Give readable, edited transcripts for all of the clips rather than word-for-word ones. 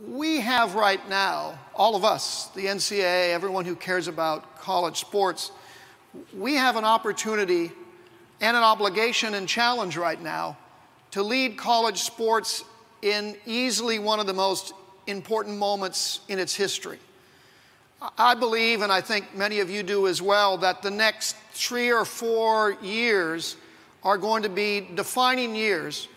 We have right now, all of us, the NCAA, everyone who cares about college sports, we have an opportunity and an obligation and challenge right now to lead college sports in easily one of the most important moments in its history. I believe, and I think many of you do as well, that the next 3 or 4 years are going to be defining years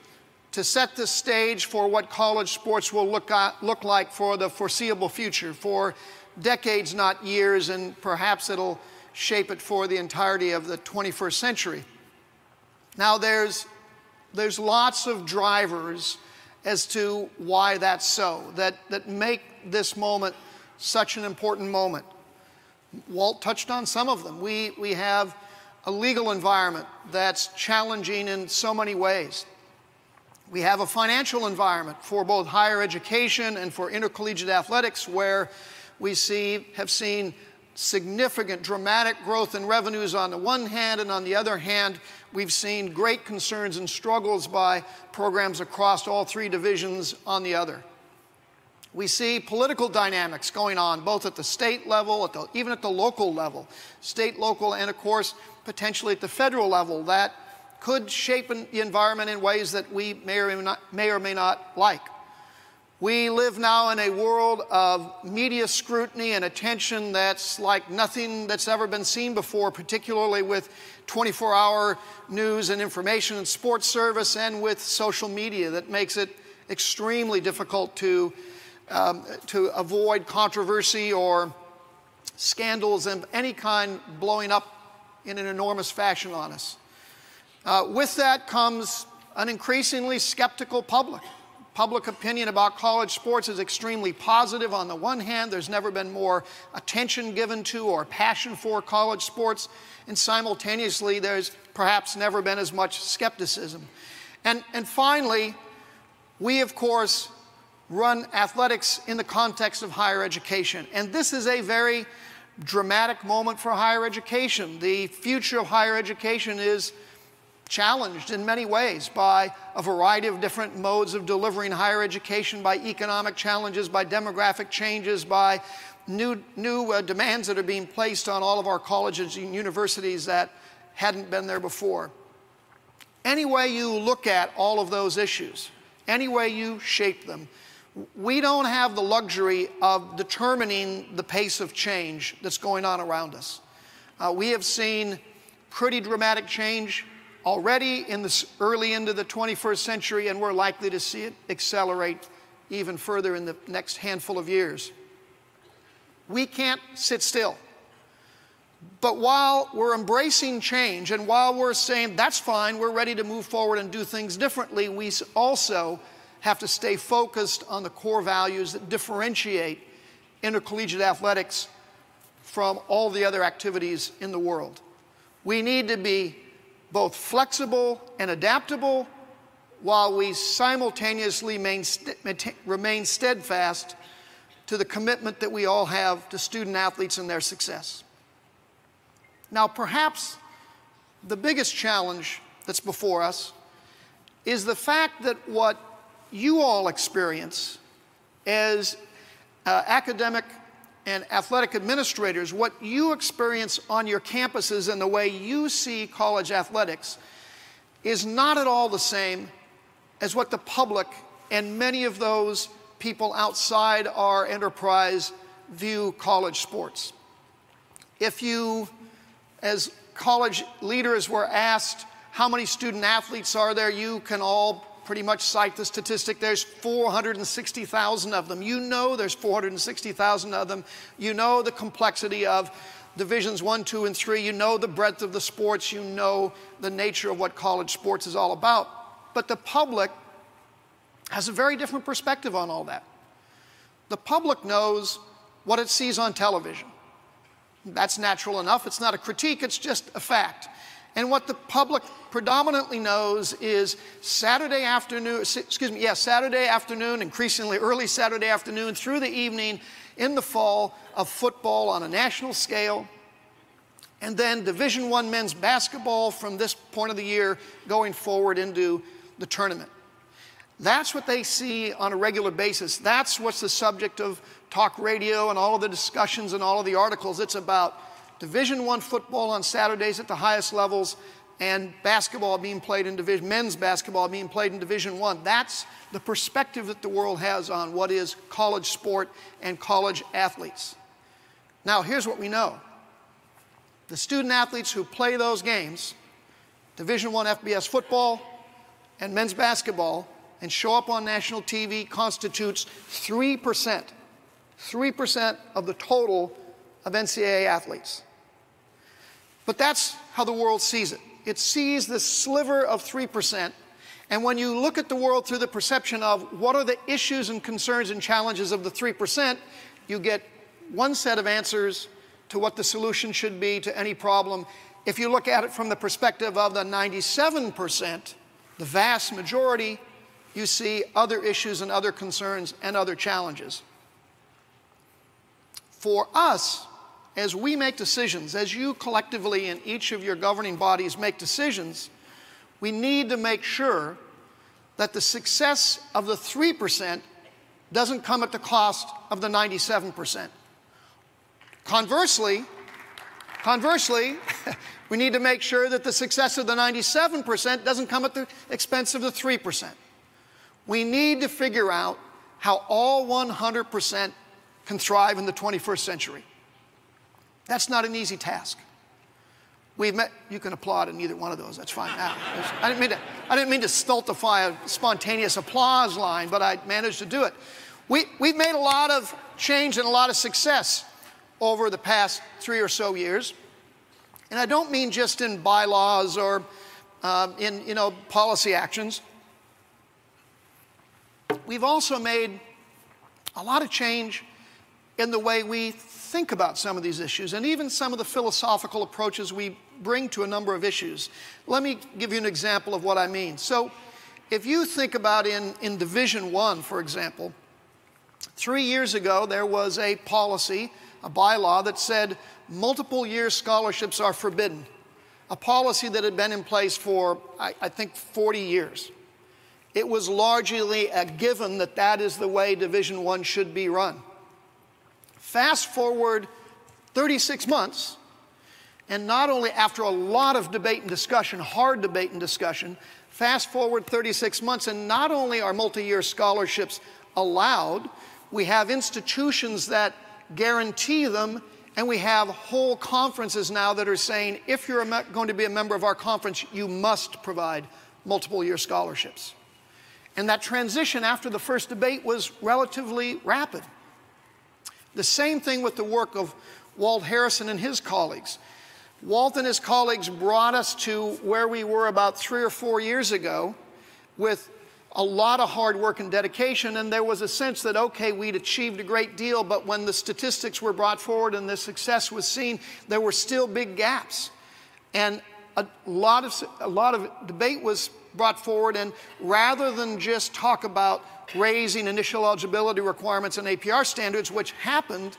to set the stage for what college sports will look like for the foreseeable future, for decades, not years, and perhaps it'll shape it for the entirety of the 21st century. Now, there's lots of drivers as to why that's so, that make this moment such an important moment. Walt touched on some of them. We have a legal environment that's challenging in so many ways. We have a financial environment for both higher education and for intercollegiate athletics where we have seen significant, dramatic growth in revenues on the one hand, and on the other hand, we've seen great concerns and struggles by programs across all 3 divisions on the other. We see political dynamics going on both at the state level, even at the local level, state, local, and of course, potentially at the federal level that could shape the environment in ways that we may or may not like. We live now in a world of media scrutiny and attention that's like nothing that's ever been seen before, particularly with 24-hour news and information and sports service and with social media that makes it extremely difficult to avoid controversy or scandals of any kind blowing up in an enormous fashion on us. With that comes an increasingly skeptical public. Public opinion about college sports is extremely positive. On the one hand, there's never been more attention given to or passion for college sports, and simultaneously, there's perhaps never been as much skepticism. And finally, we, of course, run athletics in the context of higher education, and this is a very dramatic moment for higher education. The future of higher education is challenged in many ways by a variety of different modes of delivering higher education, by economic challenges, by demographic changes, by new demands that are being placed on all of our colleges and universities that hadn't been there before. Any way you look at all of those issues, any way you shape them, we don't have the luxury of determining the pace of change that's going on around us. We have seen pretty dramatic change already in this early into the 21st century, and we're likely to see it accelerate even further in the next handful of years. We can't sit still. But while we're embracing change and while we're saying that's fine, we're ready to move forward and do things differently, we also have to stay focused on the core values that differentiate intercollegiate athletics from all the other activities in the world. We need to be both flexible and adaptable while we simultaneously remain steadfast to the commitment that we all have to student athletes and their success. Now, perhaps the biggest challenge that's before us is the fact that what you all experience as academic and athletic administrators, what you experience on your campuses and the way you see college athletics is not at all the same as what the public and many of those people outside our enterprise view college sports. If you, as college leaders, were asked how many student athletes are there, you can all pretty much cite the statistic, there's 460,000 of them. You know there's 460,000 of them. You know the complexity of divisions 1, 2, and 3. You know the breadth of the sports. You know the nature of what college sports is all about. But the public has a very different perspective on all that. The public knows what it sees on television. That's natural enough. It's not a critique, it's just a fact. And what the public predominantly knows is Saturday afternoon, increasingly early Saturday afternoon through the evening in the fall of football on a national scale, and then Division I men's basketball from this point of the year going forward into the tournament. That's what they see on a regular basis. That's what's the subject of talk radio and all of the discussions and all of the articles. It's about Division I football on Saturdays at the highest levels and basketball being played in men's basketball being played in Division I. That's the perspective that the world has on what is college sport and college athletes. Now, here's what we know. The student athletes who play those games, Division I FBS football and men's basketball, and show up on national TV constitutes 3%. 3% of the total of NCAA athletes. But that's how the world sees it. It sees this sliver of 3%, and when you look at the world through the perception of what are the issues and concerns and challenges of the 3%, you get one set of answers to what the solution should be to any problem. If you look at it from the perspective of the 97%, the vast majority, you see other issues and other concerns and other challenges. For us, as we make decisions, as you collectively in each of your governing bodies make decisions, we need to make sure that the success of the 3% doesn't come at the cost of the 97%. Conversely, we need to make sure that the success of the 97% doesn't come at the expense of the 3%. We need to figure out how all 100% can thrive in the 21st century. That's not an easy task. You can applaud in either one of those, that's fine now. I didn't mean to stultify a spontaneous applause line, but I managed to do it. We've made a lot of change and a lot of success over the past 3 or so years. And I don't mean just in bylaws or in policy actions. We've also made a lot of change in the way we think about some of these issues and even some of the philosophical approaches we bring to a number of issues. Let me give you an example of what I mean. So if you think about in Division I, for example, 3 years ago there was a policy, a bylaw that said multiple year scholarships are forbidden, a policy that had been in place for, I think, 40 years. It was largely a given that that is the way Division I should be run. Fast forward 36 months, and not only after a lot of debate and discussion, hard debate and discussion, fast forward 36 months, and not only are multi-year scholarships allowed, we have institutions that guarantee them, and we have whole conferences now that are saying, if you're going to be a member of our conference, you must provide multiple year scholarships. And that transition after the first debate was relatively rapid. The same thing with the work of Walt Harrison and his colleagues. Walt and his colleagues brought us to where we were about 3 or 4 years ago with a lot of hard work and dedication, and there was a sense that, okay, we'd achieved a great deal, but when the statistics were brought forward and the success was seen, there were still big gaps. And a lot of debate was brought forward, and rather than just talk about raising initial eligibility requirements and APR standards, which happened,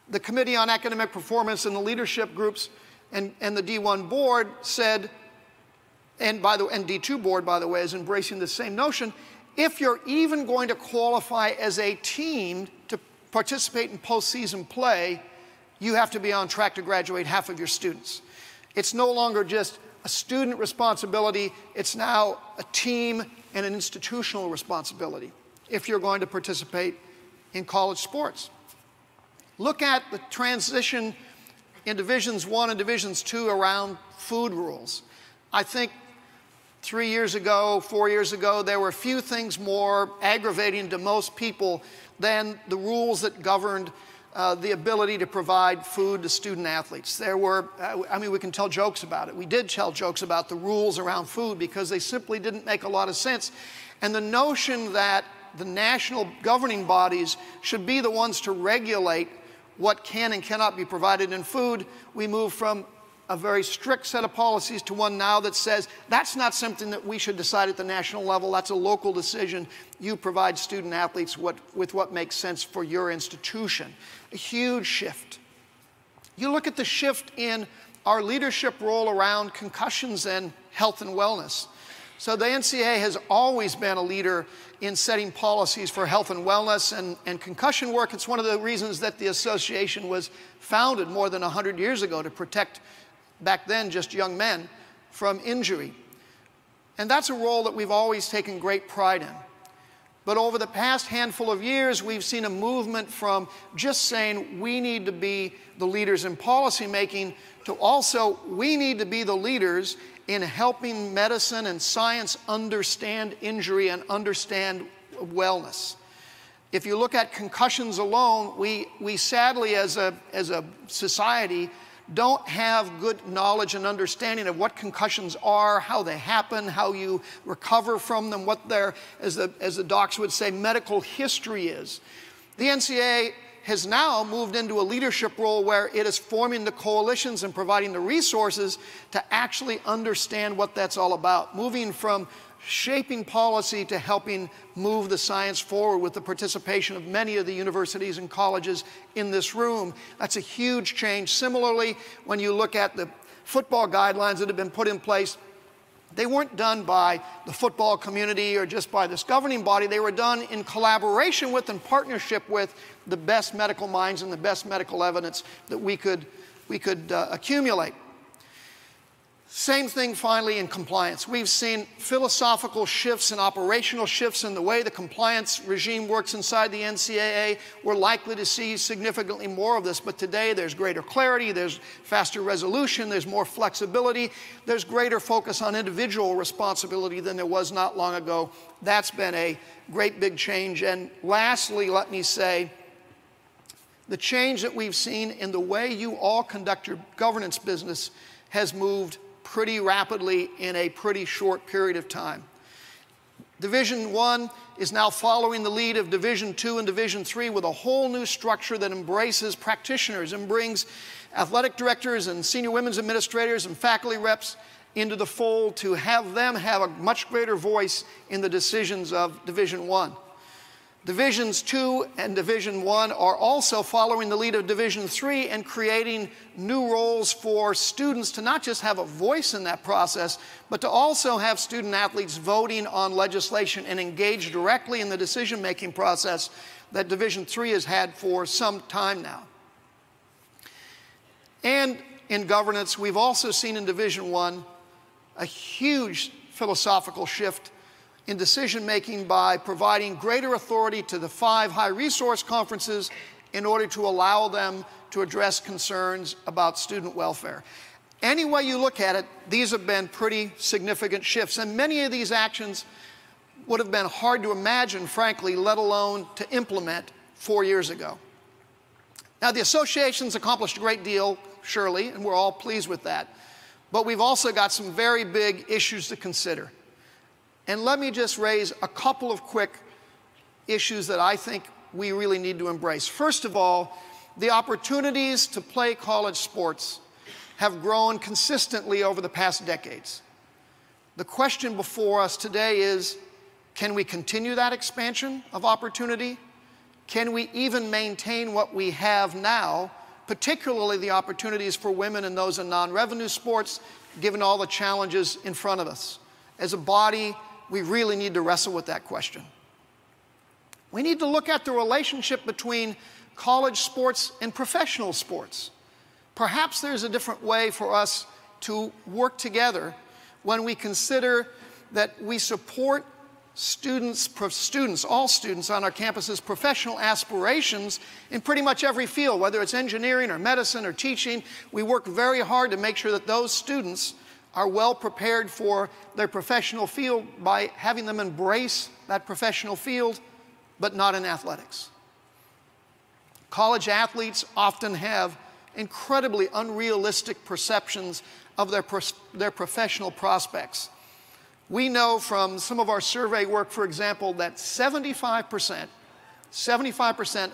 the Committee on Academic Performance and the leadership groups and the D1 board said, and D2 board, by the way, is embracing the same notion, if you're even going to qualify as a team to participate in postseason play, you have to be on track to graduate half of your students. It's no longer just a student responsibility, it's now a team and an institutional responsibility if you're going to participate in college sports. Look at the transition in Divisions I and Divisions II around food rules. I think 3 years ago, 4 years ago, there were few things more aggravating to most people than the rules that governed the ability to provide food to student athletes. There were, we can tell jokes about it. We did tell jokes about the rules around food because they simply didn't make a lot of sense. And the notion that the national governing bodies should be the ones to regulate what can and cannot be provided in food, we moved from a very strict set of policies to one now that says that's not something that we should decide at the national level, that's a local decision. You provide student athletes with what makes sense for your institution. A huge shift. You look at the shift in our leadership role around concussions and health and wellness. So the NCAA has always been a leader in setting policies for health and wellness and concussion work. It's one of the reasons that the association was founded more than 100 years ago, to protect, back then, just young men from injury. And that's a role that we've always taken great pride in. But over the past handful of years, we've seen a movement from just saying we need to be the leaders in policymaking to also we need to be the leaders in helping medicine and science understand injury and understand wellness. If you look at concussions alone, we sadly as a society don't have good knowledge and understanding of what concussions are, how they happen, how you recover from them, what their, as the docs would say, medical history is. The NCAA has now moved into a leadership role where it is forming the coalitions and providing the resources to actually understand what that's all about, moving from shaping policy to helping move the science forward with the participation of many of the universities and colleges in this room. That's a huge change. Similarly, when you look at the football guidelines that have been put in place, they weren't done by the football community or just by this governing body. They were done in collaboration with and partnership with the best medical minds and the best medical evidence that we could accumulate. Same thing finally in compliance. We've seen philosophical shifts and operational shifts in the way the compliance regime works inside the NCAA. We're likely to see significantly more of this, but today there's greater clarity, there's faster resolution, there's more flexibility, there's greater focus on individual responsibility than there was not long ago. That's been a great big change. And lastly, let me say, the change that we've seen in the way you all conduct your governance business has moved pretty rapidly in a pretty short period of time. Division I is now following the lead of Division II and Division III with a whole new structure that embraces practitioners and brings athletic directors and senior women's administrators and faculty reps into the fold to have them have a much greater voice in the decisions of Division I. Divisions II and Division I are also following the lead of Division III and creating new roles for students to not just have a voice in that process, but to also have student athletes voting on legislation and engage directly in the decision-making process that Division III has had for some time now. And in governance, we've also seen in Division I a huge philosophical shift in decision-making by providing greater authority to the 5 high-resource conferences in order to allow them to address concerns about student welfare. Any way you look at it, these have been pretty significant shifts, and many of these actions would have been hard to imagine, frankly, let alone to implement 4 years ago. Now, the association's accomplished a great deal, surely, and we're all pleased with that, but we've also got some very big issues to consider. And let me just raise a couple of quick issues that I think we really need to embrace. First of all, the opportunities to play college sports have grown consistently over the past decades. The question before us today is, can we continue that expansion of opportunity? Can we even maintain what we have now, particularly the opportunities for women and those in non-revenue sports, given all the challenges in front of us? As a body, we really need to wrestle with that question. We need to look at the relationship between college sports and professional sports. Perhaps there's a different way for us to work together when we consider that we support all students on our campuses' professional aspirations in pretty much every field, whether it's engineering or medicine or teaching. We work very hard to make sure that those students are well prepared for their professional field by having them embrace that professional field, but not in athletics. College athletes often have incredibly unrealistic perceptions of their professional prospects. We know from some of our survey work, for example, that 75%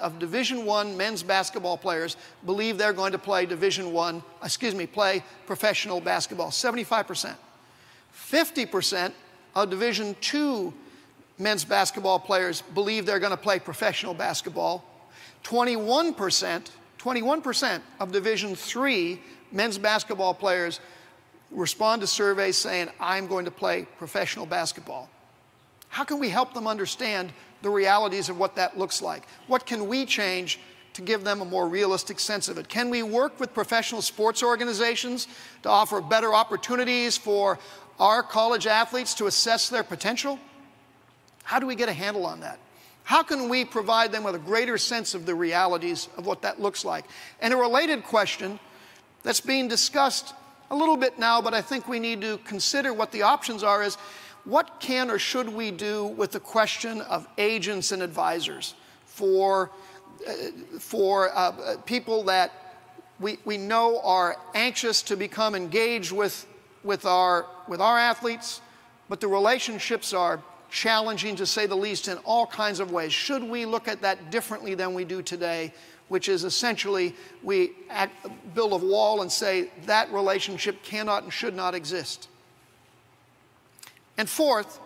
of Division I men's basketball players believe they're going to play play professional basketball. 75%. 50% of Division II men's basketball players believe they're going to play professional basketball. 21% of Division III men's basketball players respond to surveys saying, I'm going to play professional basketball? How can we help them understand the realities of what that looks like? What can we change to give them a more realistic sense of it? Can we work with professional sports organizations to offer better opportunities for our college athletes to assess their potential? How do we get a handle on that? How can we provide them with a greater sense of the realities of what that looks like? And a related question that's being discussed a little bit now, but I think we need to consider what the options are, is what can or should we do with the question of agents and advisors for people that we know are anxious to become engaged with our athletes, but the relationships are challenging, to say the least, in all kinds of ways. Should we look at that differently than we do today, which is essentially we build a wall and say that relationship cannot and should not exist? And fourth,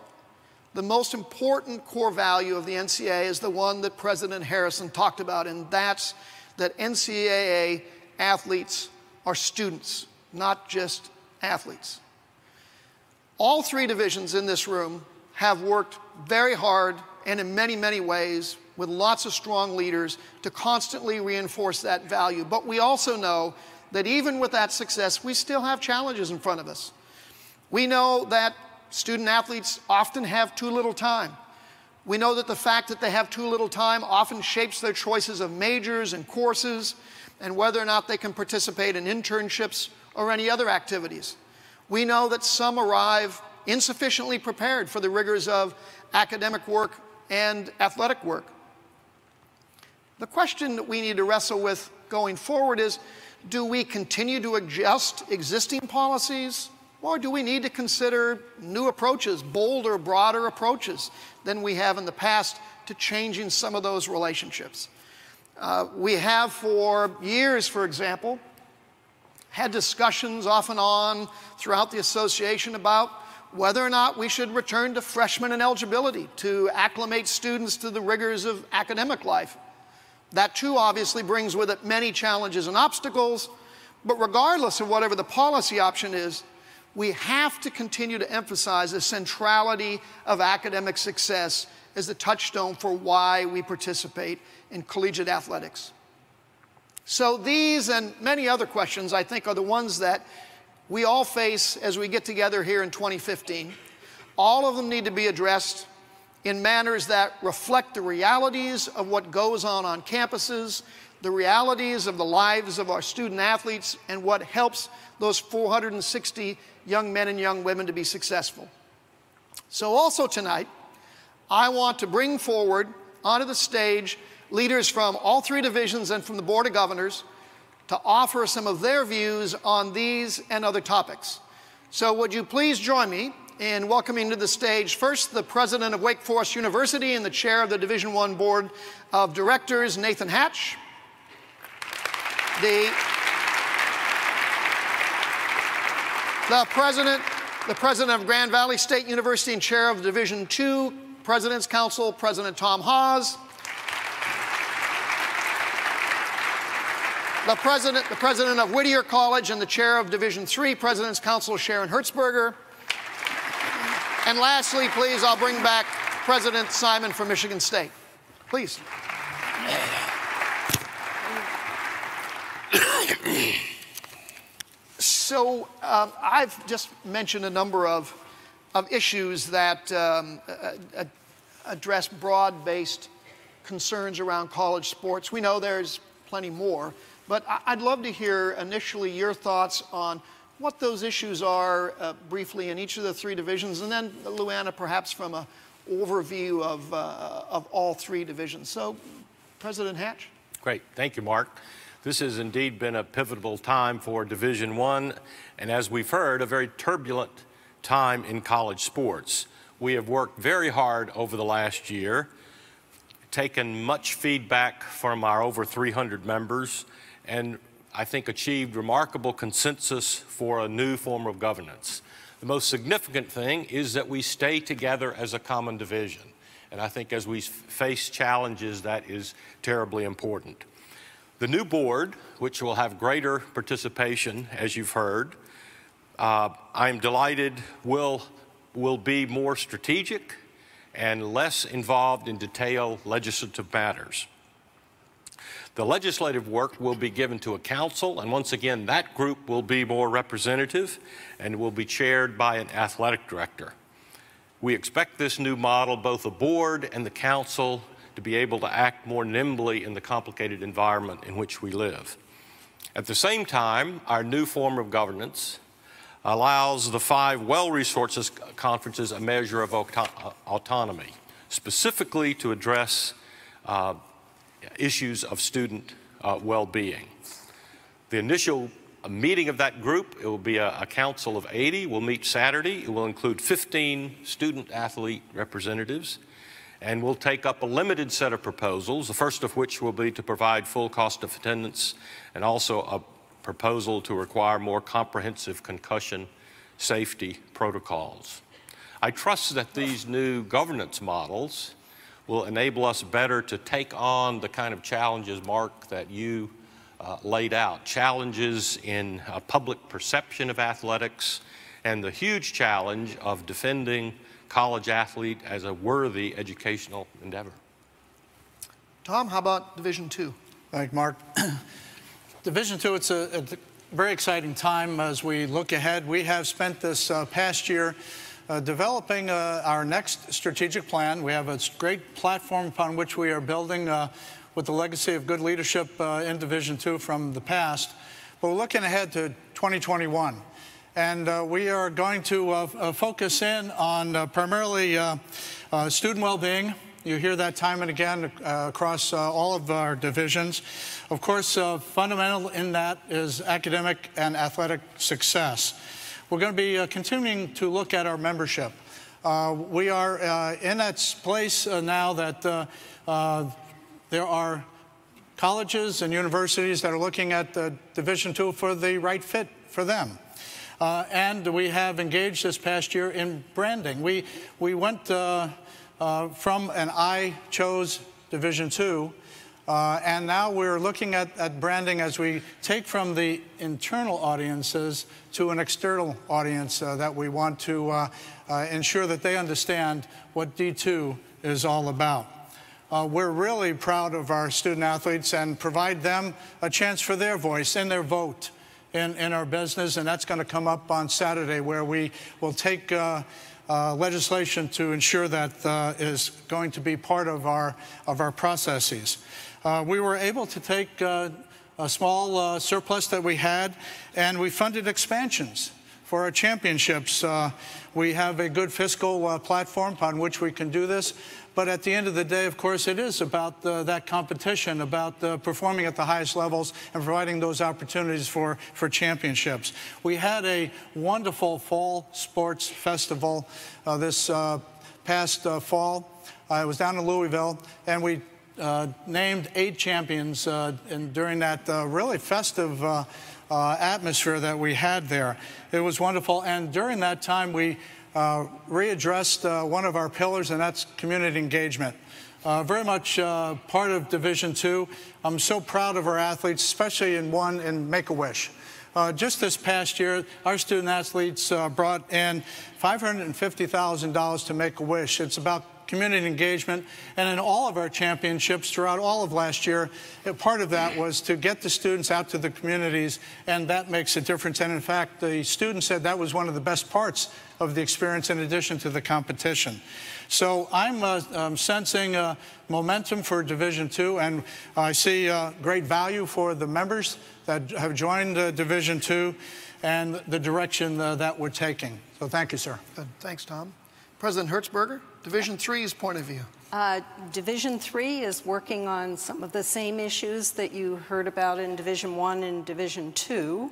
the most important core value of the NCAA is the one that President Harrison talked about, and that's that NCAA athletes are students, not just athletes. All three divisions in this room have worked very hard and in many, many ways with lots of strong leaders to constantly reinforce that value. But we also know that even with that success, we still have challenges in front of us. We know that student athletes often have too little time. We know that the fact that they have too little time often shapes their choices of majors and courses and whether or not they can participate in internships or any other activities. We know that some arrive insufficiently prepared for the rigors of academic work and athletic work. The question that we need to wrestle with going forward is, do we continue to adjust existing policies, or do we need to consider new approaches, bolder, broader approaches than we have in the past to changing some of those relationships? We have for years, for example, had discussions off and on throughout the association about whether or not we should return to freshman eligibility to acclimate students to the rigors of academic life. That too obviously brings with it many challenges and obstacles, but regardless of whatever the policy option is, we have to continue to emphasize the centrality of academic success as the touchstone for why we participate in collegiate athletics. So these and many other questions, I think, are the ones that we all face as we get together here in 2015. All of them need to be addressed in manners that reflect the realities of what goes on campuses, the realities of the lives of our student athletes, and what helps those 460 young men and young women to be successful. So also tonight, I want to bring forward onto the stage leaders from all three divisions and from the Board of Governors to offer some of their views on these and other topics. So would you please join me in welcoming to the stage first the President of Wake Forest University and the Chair of the Division I Board of Directors, Nathan Hatch. The President of Grand Valley State University and Chair of the Division II President's Council, President Tom Haas. The President of Whittier College and the Chair of Division III President's Council, Sharon Hertzberger. And lastly, please, I'll bring back President Simon from Michigan State. Please. So I've just mentioned a number of issues that address broad-based concerns around college sports. We know there's plenty more, but I'd love to hear initially your thoughts on what those issues are briefly in each of the three divisions, and then Luana, perhaps from an overview of all three divisions. So, President Hatch. Great, thank you, Mark. This has indeed been a pivotal time for Division I, and as we've heard, a very turbulent time in college sports. We have worked very hard over the last year, taken much feedback from our over 300 members, and I think achieved remarkable consensus for a new form of governance. The most significant thing is that we stay together as a common division. And I think as we face challenges, that is terribly important. The new board, which will have greater participation, as you've heard, I'm delighted will be more strategic and less involved in detailed legislative matters. The legislative work will be given to a council, and once again, that group will be more representative and will be chaired by an athletic director. We expect this new model, both the board and the council, to be able to act more nimbly in the complicated environment in which we live. At the same time, our new form of governance allows the 5 well-resourced conferences a measure of autonomy, specifically to address issues of student well-being. The initial meeting of that group, it will be a council of 80, will meet Saturday. It will include 15 student-athlete representatives, and we'll take up a limited set of proposals, the first of which will be to provide full cost of attendance and also a proposal to require more comprehensive concussion safety protocols. I trust that these new governance models will enable us better to take on the kind of challenges, Mark, that you laid out, challenges in public perception of athletics and the huge challenge of defending college athlete as a worthy educational endeavor. Tom, how about Division II? Thank you, Mark. Division II, it's a very exciting time as we look ahead. We have spent this past year developing our next strategic plan. We have a great platform upon which we are building with the legacy of good leadership in Division II from the past. But we're looking ahead to 2021. And we are going to focus in on primarily student well-being. You hear that time and again across all of our divisions. Of course, fundamental in that is academic and athletic success. We're going to be continuing to look at our membership. We are in that place now that there are colleges and universities that are looking at Division II for the right fit for them. And we have engaged this past year in branding. We went from an I chose Division II, and now we're looking at branding as we take from the internal audiences to an external audience that we want to ensure that they understand what D2 is all about. We're really proud of our student athletes and provide them a chance for their voice and their vote in our business, and that's going to come up on Saturday, where we will take legislation to ensure that is going to be part of our processes. We were able to take a small surplus that we had, and we funded expansions for our championships. We have a good fiscal platform upon which we can do this. But at the end of the day, of course, it is about that competition, about performing at the highest levels and providing those opportunities for championships. We had a wonderful fall sports festival this past fall. I was down in Louisville, and we named 8 champions during that really festive atmosphere that we had there. It was wonderful, and during that time we readdressed one of our pillars, and that's community engagement. Very much part of Division II. I'm so proud of our athletes, especially in Make-A-Wish. Just this past year, our student athletes brought in $550,000 to Make-A-Wish. It's about community engagement, and in all of our championships throughout all of last year, part of that was to get the students out to the communities, and that makes a difference. And in fact, the students said that was one of the best parts of the experience in addition to the competition. So I'm sensing momentum for Division II, and I see great value for the members that have joined Division II and the direction that we're taking. So thank you, sir. Good. Thanks, Tom. President Hertzberger, Division III's point of view. Division III is working on some of the same issues that you heard about in Division I and Division II.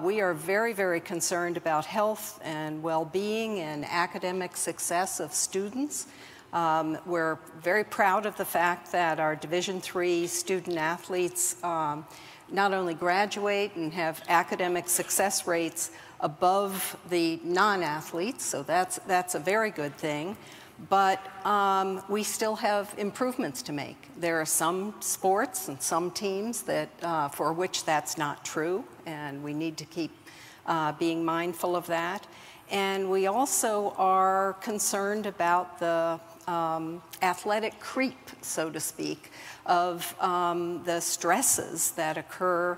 We are very, very concerned about health and well-being and academic success of students. We're very proud of the fact that our Division III student athletes not only graduate and have academic success rates above the non-athletes, so that's a very good thing. But we still have improvements to make. There are some sports and some teams that for which that's not true, and we need to keep being mindful of that. And we also are concerned about the athletic creep, so to speak, of the stresses that occur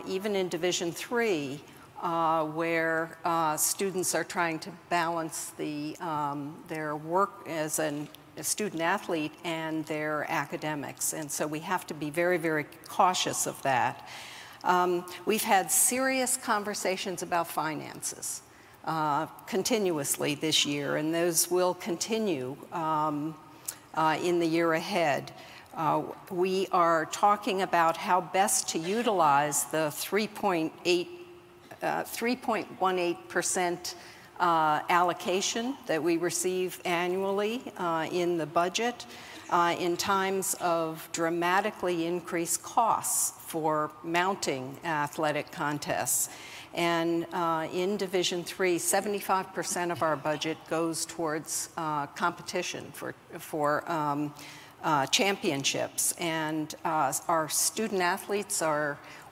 even in Division III, where students are trying to balance their work as a student athlete and their academics. And so we have to be very, very cautious of that. We've had serious conversations about finances continuously this year, and those will continue in the year ahead. We are talking about how best to utilize the 3.18% allocation that we receive annually in the budget in times of dramatically increased costs for mounting athletic contests. And in Division III, 75% of our budget goes towards competition for championships. And our student athletes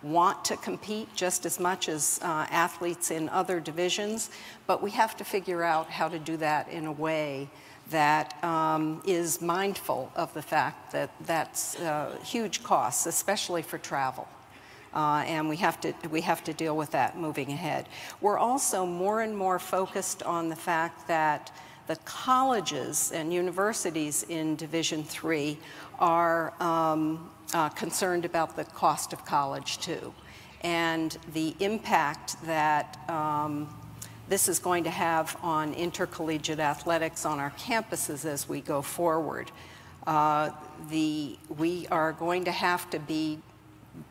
want to compete just as much as athletes in other divisions, but we have to figure out how to do that in a way that is mindful of the fact that that's huge costs, especially for travel. And we have to deal with that moving ahead. We're also more and more focused on the fact that the colleges and universities in Division III are concerned about the cost of college too, and the impact that this is going to have on intercollegiate athletics on our campuses as we go forward. We are going to have to be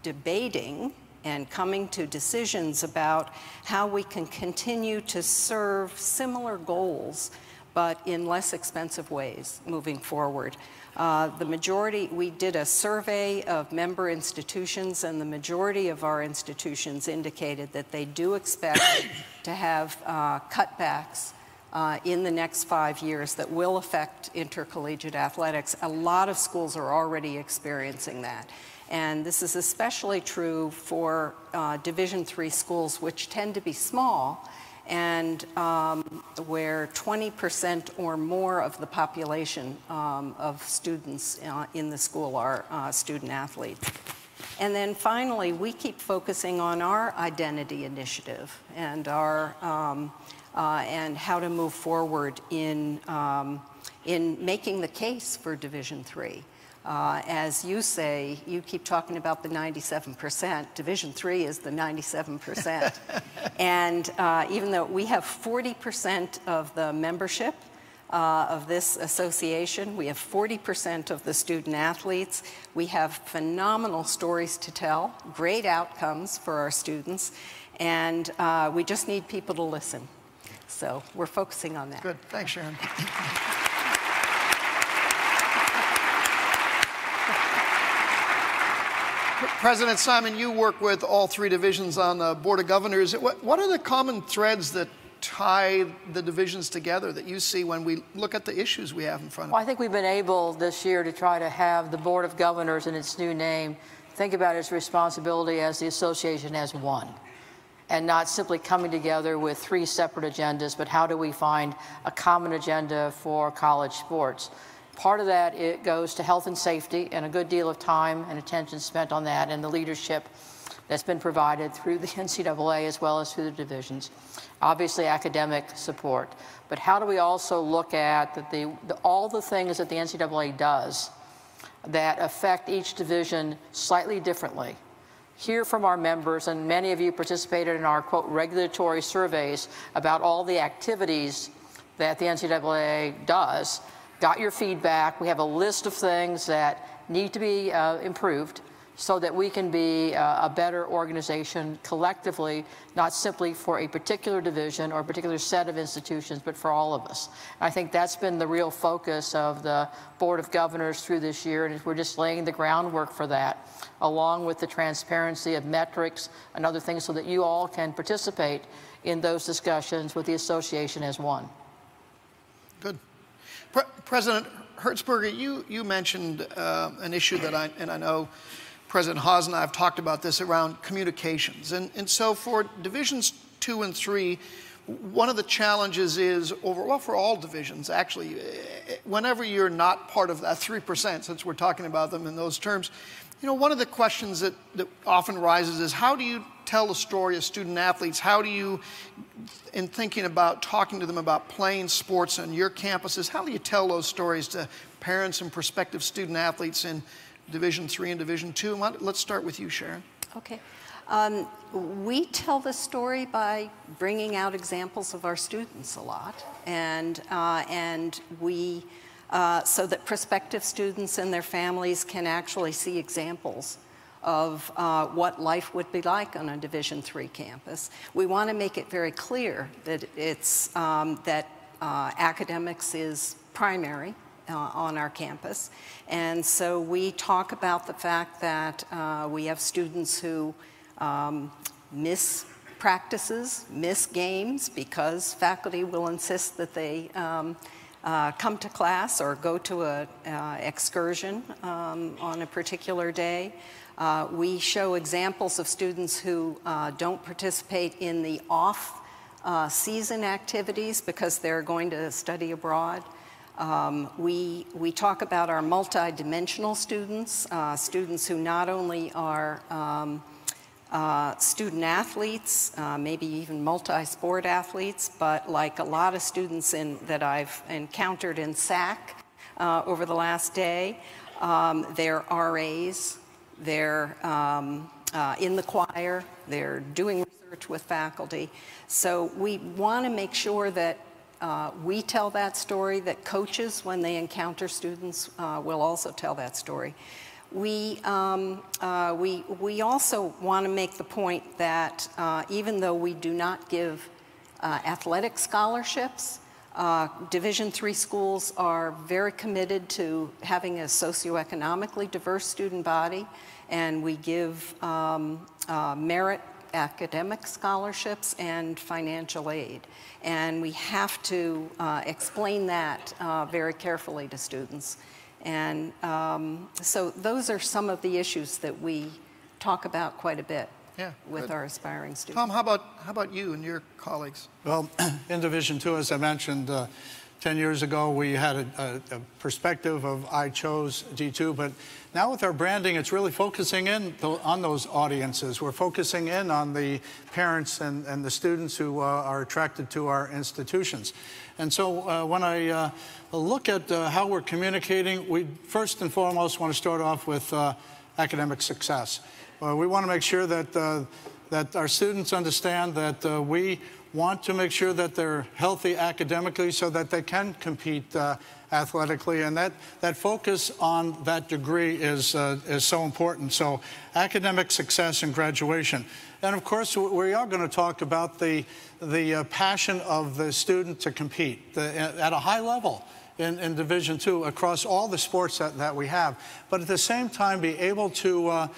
debating and coming to decisions about how we can continue to serve similar goals, but in less expensive ways moving forward. The majority, we did a survey of member institutions, and the majority of our institutions indicated that they do expect to have cutbacks in the next 5 years that will affect intercollegiate athletics. A lot of schools are already experiencing that. And this is especially true for Division III schools, which tend to be small, and where 20% or more of the population of students in the school are student athletes. And then finally, we keep focusing on our identity initiative and our and how to move forward in making the case for Division III. As you say, you keep talking about the 97%. Division III is the 97%. And even though we have 40% of the membership of this association, we have 40% of the student athletes, we have phenomenal stories to tell, great outcomes for our students, and we just need people to listen. So we're focusing on that. Good. Thanks, Sharon. President Simon, you work with all three divisions on the Board of Governors. What are the common threads that tie the divisions together that you see when we look at the issues we have in front of us? Well, I think we've been able this year to try to have the Board of Governors in its new name think about its responsibility as the association as one, and not simply coming together with three separate agendas, but how do we find a common agenda for college sports. Part of that, it goes to health and safety, and a good deal of time and attention spent on that, and the leadership that's been provided through the NCAA as well as through the divisions. Obviously, academic support. But how do we also look at all the things that the NCAA does that affect each division slightly differently? Hear from our members, and many of you participated in our, quote, regulatory surveys about all the activities that the NCAA does. Got your feedback. We have a list of things that need to be improved so that we can be a better organization collectively, not simply for a particular division or a particular set of institutions, but for all of us. And I think that's been the real focus of the Board of Governors through this year, and we're just laying the groundwork for that, along with the transparency of metrics and other things so that you all can participate in those discussions with the association as one. Good. President Hertzberger, you mentioned an issue that I know President Haas and I have talked about this around communications. And so for Divisions 2 and 3, one of the challenges is, well, for all divisions, actually, whenever you're not part of that 3%, since we're talking about them in those terms, you know, one of the questions that often rises is, how do you tell the story of student athletes? How do you, in thinking about talking to them about playing sports on your campuses, how do you tell those stories to parents and prospective student athletes in Division III and Division II? Let's start with you, Sharon. Okay. We tell the story by bringing out examples of our students a lot, and we so that prospective students and their families can actually see examples of what life would be like on a Division III campus. We want to make it very clear that it's that academics is primary on our campus, and so we talk about the fact that we have students who miss practices, miss games, because faculty will insist that they come to class or go to an excursion on a particular day. We show examples of students who don't participate in the off-season activities because they're going to study abroad. We talk about our multi-dimensional students, students who not only are student athletes, maybe even multi-sport athletes, but like a lot of students that I've encountered in SAC over the last day, they're RAs, they're in the choir, they're doing research with faculty. So we want to make sure that we tell that story, that coaches, when they encounter students, will also tell that story. We also want to make the point that even though we do not give athletic scholarships, Division III schools are very committed to having a socioeconomically diverse student body, and we give merit academic scholarships and financial aid. And we have to explain that very carefully to students. And so those are some of the issues that we talk about quite a bit with our aspiring students. Tom, how about you and your colleagues? Well, in Division II, as I mentioned, 10 years ago, we had a perspective of I chose D2, but now with our branding, it's really focusing in on those audiences. We're focusing in on the parents and the students who are attracted to our institutions. And so when I look at how we're communicating, we first and foremost want to start off with academic success. We want to make sure that that our students understand that we want to make sure that they're healthy academically so that they can compete athletically, and that focus on that degree is so important. So academic success and graduation. And of course, we are going to talk about the passion of the student to compete at a high level in Division II across all the sports that we have, but at the same time be able to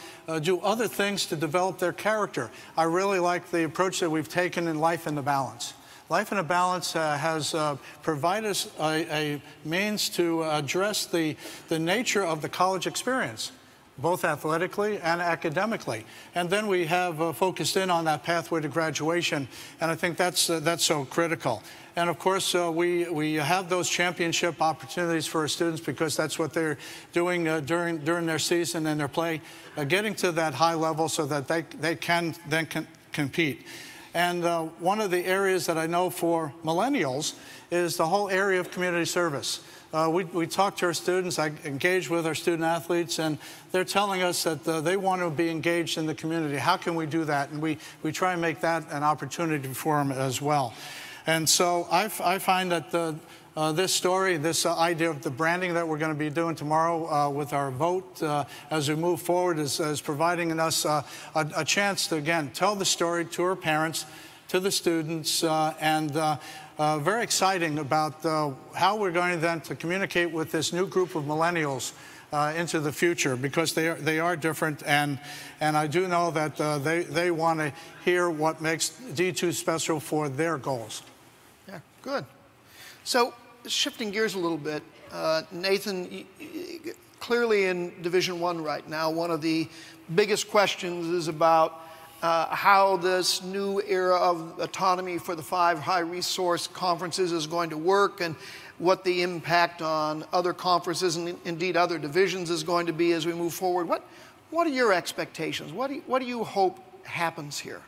do other things to develop their character. I really like the approach that we've taken in Life in the Balance. Life in a Balance has provided us a means to address the nature of the college experience, both athletically and academically. And then we have focused in on that pathway to graduation, and I think that's so critical. And of course, we have those championship opportunities for our students because that's what they're doing during their season and their play, getting to that high level so that they can then compete. And one of the areas that I know for millennials is the whole area of community service. We talk to our students, I engage with our student athletes, and they're telling us that they want to be engaged in the community. How can we do that? And we try and make that an opportunity for them as well. And so I find that this story, this idea of the branding that we're going to be doing tomorrow with our vote as we move forward is providing us a chance to, again, tell the story to our parents, to the students, and very exciting about how we're going then to communicate with this new group of millennials into the future, because they are different, and I do know that they want to hear what makes D2 special for their goals. Yeah, good. So shifting gears a little bit, Nathan, clearly in Division I right now, one of the biggest questions is about how this new era of autonomy for the 5 high-resource conferences is going to work, and what the impact on other conferences and indeed other divisions is going to be as we move forward. What are your expectations? What do you hope happens here?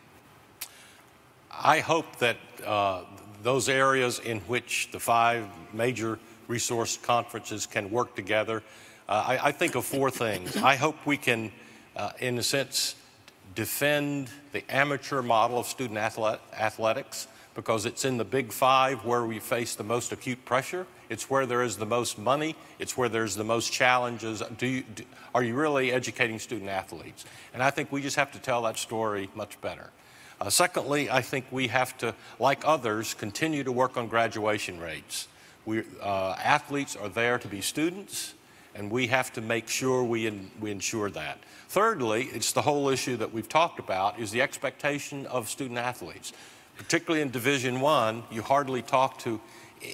I hope that those areas in which the 5 major resource conferences can work together, I think of 4 things. I hope we can, in a sense, defend the amateur model of student athletics, because it's in the Big 5 where we face the most acute pressure. It's where there is the most money. It's where there's the most challenges. Are you really educating student athletes? And I think we just have to tell that story much better. Secondly, I think we have to, like others, continue to work on graduation rates. Athletes are there to be students, and we have to make sure we ensure that. Thirdly, it's the whole issue that we've talked about, is the expectation of student athletes. Particularly in Division I, you hardly talk to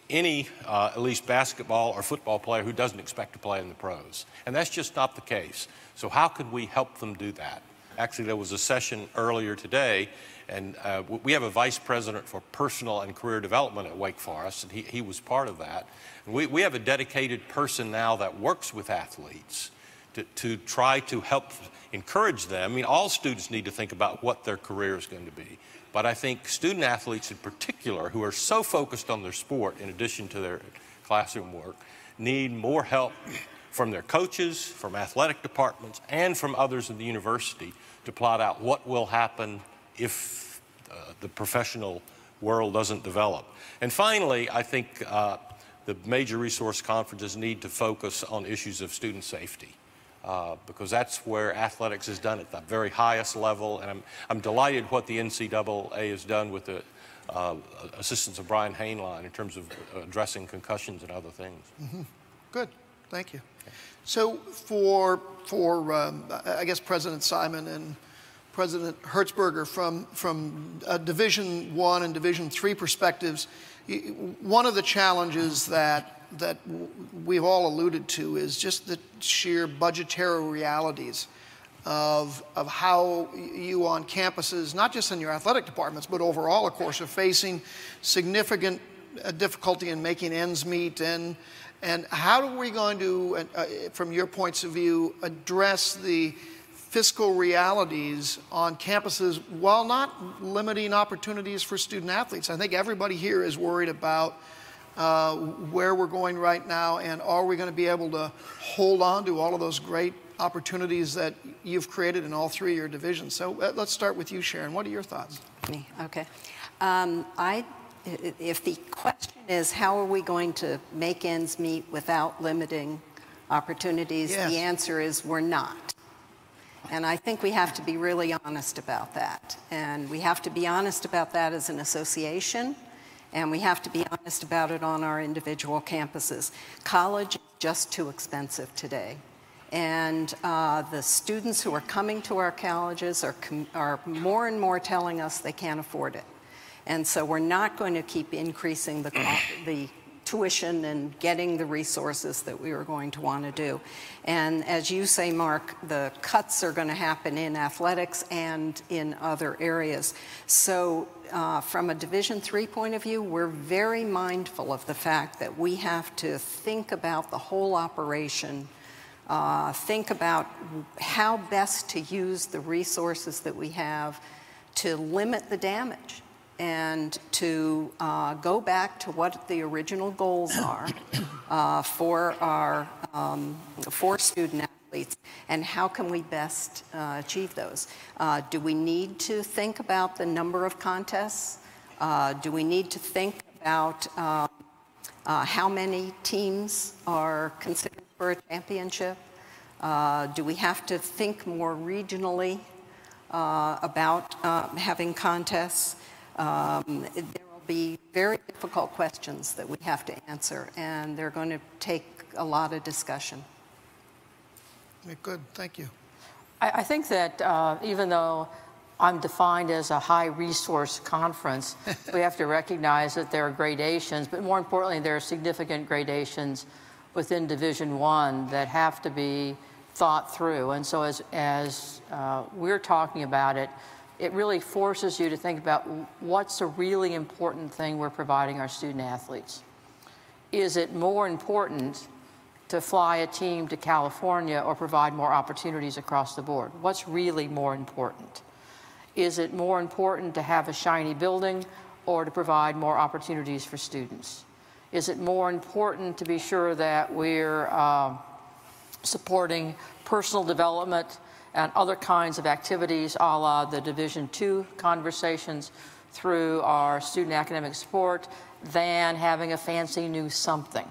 any, at least basketball or football player who doesn't expect to play in the pros. And that's just not the case. So how could we help them do that? Actually, there was a session earlier today, and we have a vice president for personal and career development at Wake Forest, and he was part of that. And we have a dedicated person now that works with athletes to try to help encourage them. I mean, all students need to think about what their career is going to be. But I think student athletes in particular, who are so focused on their sport in addition to their classroom work, need more help from their coaches, from athletic departments, and from others in the university to plot out what will happen if the professional world doesn't develop. And finally, I think the major resource conferences need to focus on issues of student safety. Because that's where athletics is done at the very highest level, and I'm delighted what the NCAA has done with the assistance of Brian Hainline in terms of addressing concussions and other things. Mm-hmm. Good, thank you. So for I guess President Simon and President Hertzberger, from Division I and Division III perspectives, one of the challenges that we've all alluded to is just the sheer budgetary realities of how you on campuses, not just in your athletic departments, but overall, of course, are facing significant difficulty in making ends meet. And how are we going to, from your points of view, address the fiscal realities on campuses while not limiting opportunities for student athletes? I think everybody here is worried about where we're going right now, and are we going to be able to hold on to all of those great opportunities that you've created in all 3 of your divisions? So let's start with you, Sharon. What are your thoughts? Me, okay. If the question is how are we going to make ends meet without limiting opportunities, yes, the answer is we're not. And I think we have to be really honest about that. And we have to be honest about that as an association, and we have to be honest about it on our individual campuses. College is just too expensive today. And the students who are coming to our colleges are more and more telling us they can't afford it. And so we're not going to keep increasing the tuition and getting the resources that we were going to want to do. And as you say, Mark, the cuts are going to happen in athletics and in other areas. So from a Division III point of view, we're very mindful of the fact that we have to think about the whole operation, think about how best to use the resources that we have to limit the damage, and to go back to what the original goals are for student athletes, and how can we best achieve those. Do we need to think about the number of contests? Do we need to think about how many teams are considered for a championship? Do we have to think more regionally about having contests? There will be very difficult questions that we have to answer, and they're going to take a lot of discussion. Good, thank you. I think that even though I'm defined as a high-resource conference, we have to recognize that there are gradations, but more importantly, there are significant gradations within Division I that have to be thought through. And so as we're talking about it, it really forces you to think about what's a really important thing we're providing our student athletes. Is it more important to fly a team to California or provide more opportunities across the board? What's really more important? Is it more important to have a shiny building or to provide more opportunities for students? Is it more important to be sure that we're supporting personal development and other kinds of activities, a la the Division II conversations through our student academic support, than having a fancy new something?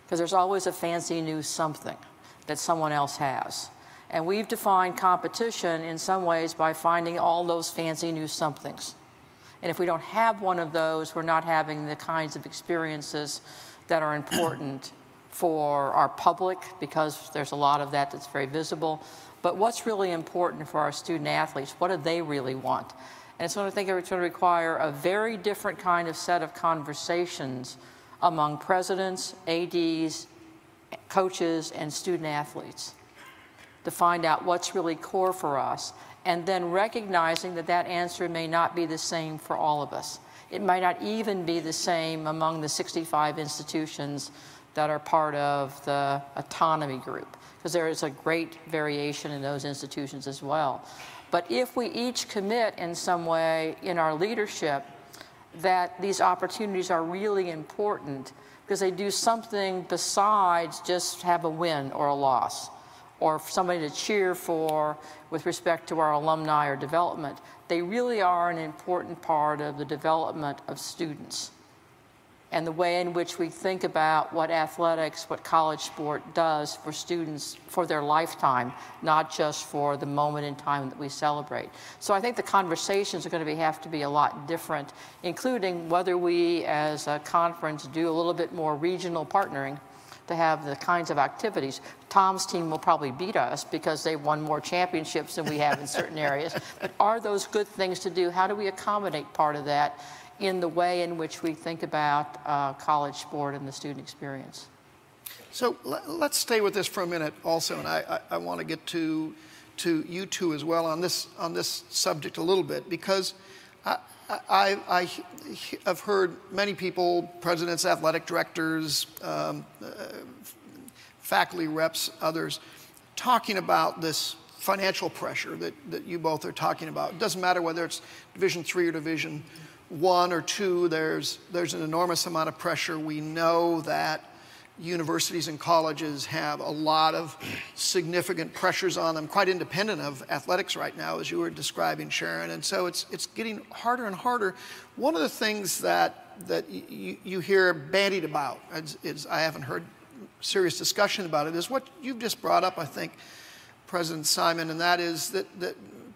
Because there's always a fancy new something that someone else has. And we've defined competition in some ways by finding all those fancy new somethings. And if we don't have one of those, we're not having the kinds of experiences that are important for our public, because there's a lot of that that's very visible. But what's really important for our student athletes? What do they really want? And so I think it's going to require a very different kind of set of conversations among presidents, ADs, coaches, and student athletes to find out what's really core for us, and then recognizing that that answer may not be the same for all of us. It might not even be the same among the 65 institutions that are part of the autonomy group, because there is a great variation in those institutions as well. But if we each commit in some way in our leadership that these opportunities are really important because they do something besides just have a win or a loss, or somebody to cheer for with respect to our alumni or development, they really are an important part of the development of students and the way in which we think about what athletics, what college sport does for students for their lifetime, not just for the moment in time that we celebrate. So I think the conversations are going to have to be a lot different, including whether we as a conference do a little bit more regional partnering to have the kinds of activities. Tom's team will probably beat us because they've won more championships than we have in certain areas. But are those good things to do? How do we accommodate part of that in the way in which we think about college sport and the student experience? So let's stay with this for a minute also, and I want to get to you two as well on this subject a little bit, because I have heard many people, presidents, athletic directors, faculty reps, others, talking about this financial pressure that you both are talking about. It doesn't matter whether it's Division III or Division I or II, there's an enormous amount of pressure. We know that universities and colleges have a lot of significant pressures on them, quite independent of athletics right now, as you were describing, Sharon. And so it's getting harder and harder. One of the things that you hear bandied about, is I haven't heard serious discussion about it, is what you've just brought up, I think, President Simon, and that is that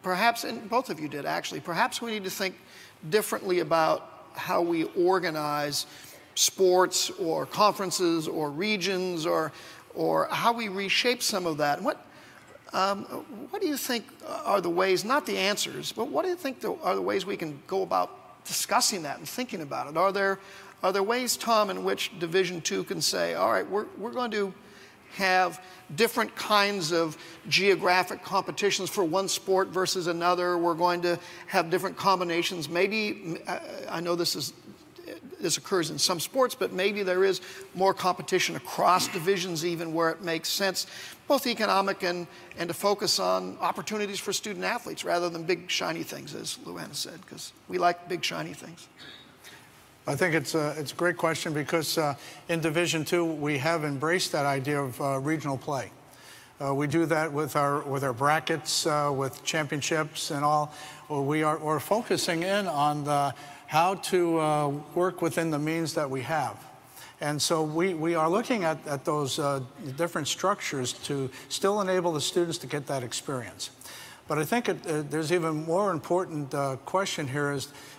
perhaps, and both of you did actually, perhaps we need to think differently about how we organize sports or conferences or regions, or how we reshape some of that. What do you think are the ways, not the answers, but what do you think are the ways we can go about discussing that and thinking about it? Are there ways, Tom, in which Division II can say, all right, we're going to have different kinds of geographic competitions for one sport versus another. We're going to have different combinations. Maybe, I know this occurs in some sports, but maybe there is more competition across divisions even where it makes sense, both economic and to focus on opportunities for student athletes rather than big shiny things, as Luana said, because we like big shiny things. I think it's a great question, because in Division II we have embraced that idea of regional play. We do that with our brackets, with championships and all. We're focusing in on how to work within the means that we have. And so we are looking at those different structures to still enable the students to get that experience. But I think there's even more important question here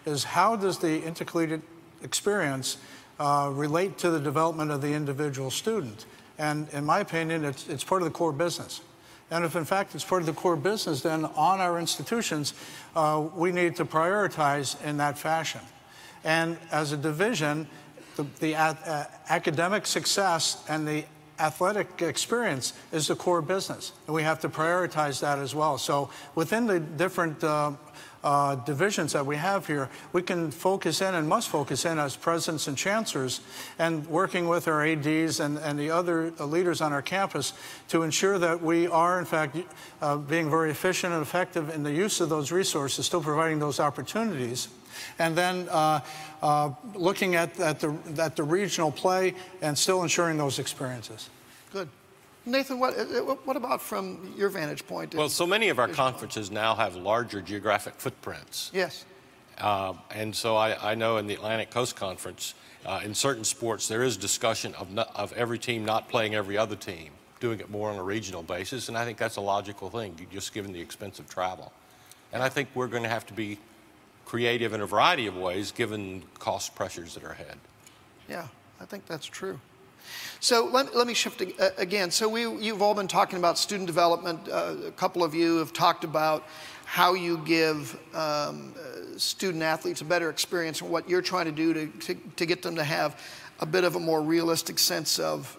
is how does the intercollegiate experience relate to the development of the individual student? And in my opinion, it's part of the core business. And if in fact it's part of the core business, then on our institutions, we need to prioritize in that fashion. And as a division, the academic success and the athletic experience is the core business, and we have to prioritize that as well. So within the different divisions that we have here, we can focus in and must focus in as presidents and chancellors, and working with our ADs and the other leaders on our campus to ensure that we are, in fact, being very efficient and effective in the use of those resources, still providing those opportunities. And then looking at the regional play and still ensuring those experiences. Good. Nathan, what about from your vantage point? Well, so many of our conferences now have larger geographic footprints. Yes. And so I know in the Atlantic Coast Conference, in certain sports, there is discussion of every team not playing every other team, doing it more on a regional basis, and I think that's a logical thing, just given the expense of travel. And I think we're going to have to be creative in a variety of ways, given cost pressures that are ahead. Yeah, I think that's true. So let me shift again. So you've all been talking about student development. A couple of you have talked about how you give student athletes a better experience and what you're trying to do to get them to have a bit of a more realistic sense of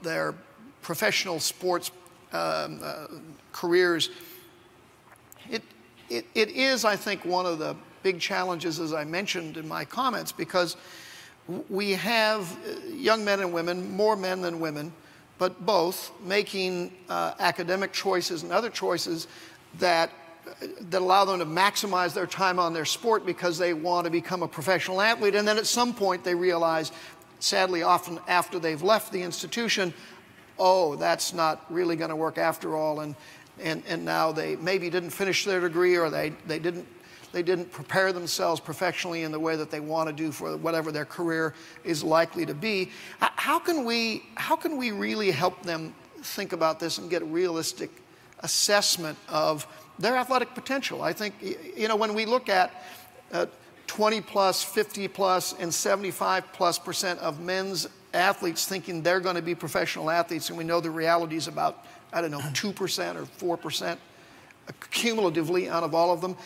their professional sports careers. It is, I think, one of the big challenges, as I mentioned in my comments, because we have young men and women, more men than women, but both making academic choices and other choices that allow them to maximize their time on their sport because they want to become a professional athlete. And then at some point they realize, sadly often after they've left the institution, oh, that's not really going to work after all. And now they maybe didn't finish their degree, or they didn't prepare themselves professionally in the way that they want to do for whatever their career is likely to be. How can we really help them think about this and get a realistic assessment of their athletic potential? I think, you know, when we look at 20 plus, 50 plus, and 75+% of men's athletes thinking they're going to be professional athletes, and we know the reality is about, I don't know, 2% or 4%. Cumulatively out of all of them,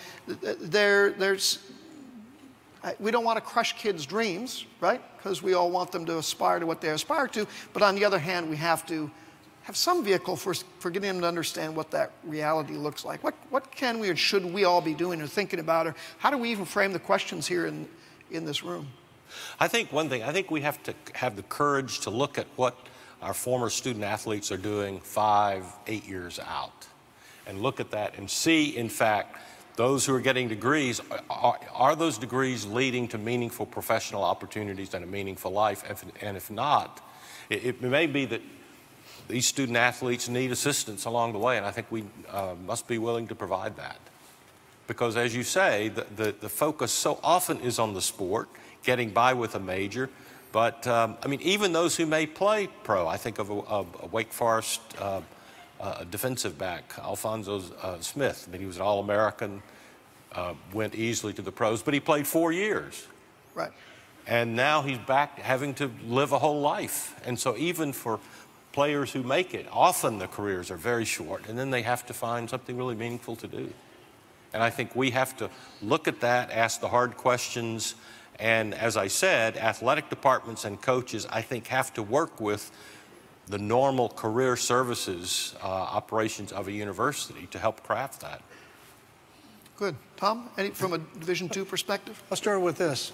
we don't want to crush kids' dreams, right? Because we all want them to aspire to what they aspire to. But on the other hand, we have to have some vehicle for getting them to understand what that reality looks like. What can we or should we all be doing or thinking about? Or how do we even frame the questions here in this room? I think one thing, I think we have to have the courage to look at what our former student athletes are doing 5, 8 years out. And look at that and see, in fact, those who are getting degrees, are those degrees leading to meaningful professional opportunities and a meaningful life? And if not, it may be that these student athletes need assistance along the way, and I think we must be willing to provide that. Because as you say, the focus so often is on the sport, getting by with a major, but I mean, even those who may play pro, I think of a Wake Forest defensive back, Alfonso Smith. I mean, he was an All-American, went easily to the pros, but he played 4 years. Right. And now he's back having to live a whole life. And so even for players who make it, often the careers are very short, and then they have to find something really meaningful to do. And I think we have to look at that, ask the hard questions, and as I said, athletic departments and coaches, I think, have to work with the normal career services operations of a university to help craft that. Good. Tom, from a Division II perspective? I'll start with this.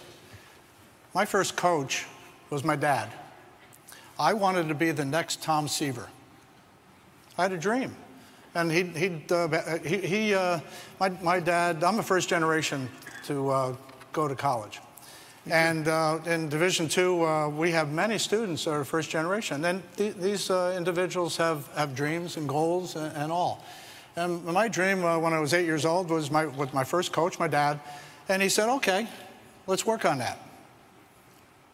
My first coach was my dad. I wanted to be the next Tom Seaver. I had a dream. And my dad, I'm a first generation to go to college. And in Division II, we have many students that are first generation. And these individuals have dreams and goals and all. And my dream when I was 8 years old was with my first coach, my dad. And he said, okay, let's work on that.